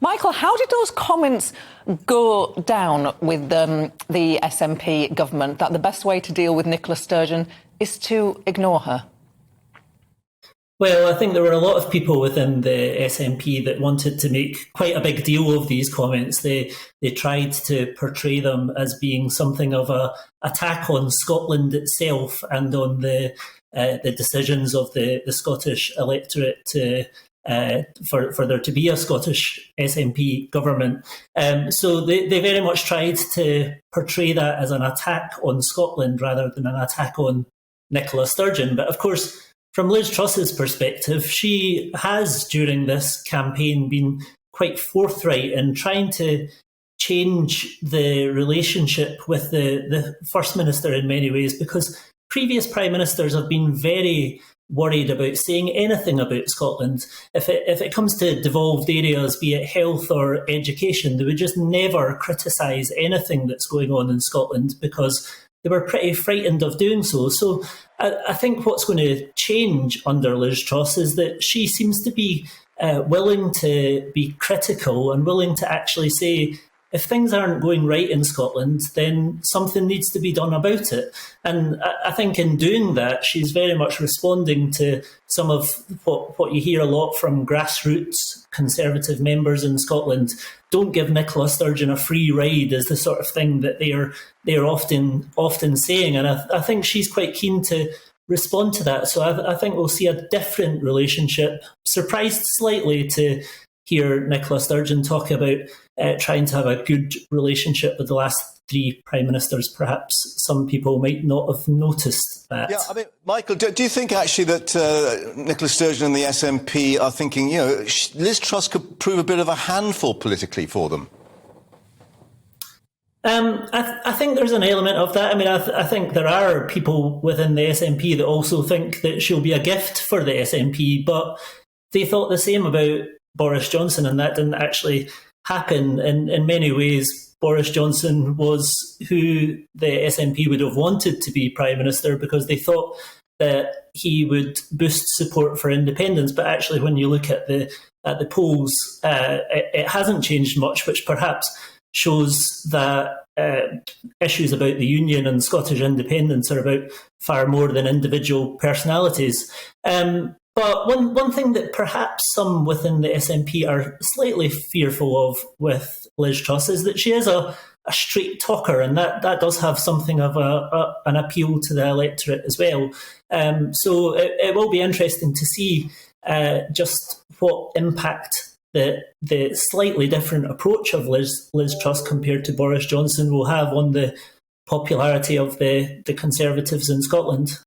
Michael, how did those comments go down with the SNP government, that the best way to deal with Nicola Sturgeon is to ignore her? Well, I think there were a lot of people within the SNP that wanted to make quite a big deal of these comments. They tried to portray them as being something of an attack on Scotland itself and on the decisions of the Scottish electorate for there to be a Scottish SNP government. So they very much tried to portray that as an attack on Scotland rather than an attack on Nicola Sturgeon. But of course, from Liz Truss's perspective, she has, during this campaign, been quite forthright in trying to change the relationship with the First Minister in many ways, because previous Prime Ministers have been very worried about saying anything about Scotland. If it comes to devolved areas, be it health or education, they would just never criticise anything that's going on in Scotland because they were pretty frightened of doing so. So I think what's going to change under Liz Truss is that she seems to be willing to be critical and willing to actually say, if things aren't going right in Scotland, then something needs to be done about it. And I think in doing that, she's very much responding to some of what you hear a lot from grassroots Conservative members in Scotland. Don't give Nicola Sturgeon a free ride is the sort of thing that they're often saying. And I think she's quite keen to respond to that. So I think we'll see a different relationship. Surprised slightly to hear Nicola Sturgeon talk about trying to have a good relationship with the last three Prime Ministers. Perhaps some people might not have noticed that. Yeah, I mean, Michael, do you think actually that Nicola Sturgeon and the SNP are thinking, Liz Truss could prove a bit of a handful politically for them? I think there's an element of that. I mean, I think there are people within the SNP that also think that she'll be a gift for the SNP, but they thought the same about Boris Johnson, and that didn't actually happen. In many ways, Boris Johnson was who the SNP would have wanted to be Prime Minister because they thought that he would boost support for independence. But actually, when you look at the polls, it hasn't changed much, which perhaps shows that issues about the Union and Scottish independence are about far more than individual personalities. But one thing that perhaps some within the SNP are slightly fearful of with Liz Truss is that she is a straight talker, and that does have something of an appeal to the electorate as well. So it will be interesting to see just what impact the slightly different approach of Liz Truss compared to Boris Johnson will have on the popularity of the Conservatives in Scotland.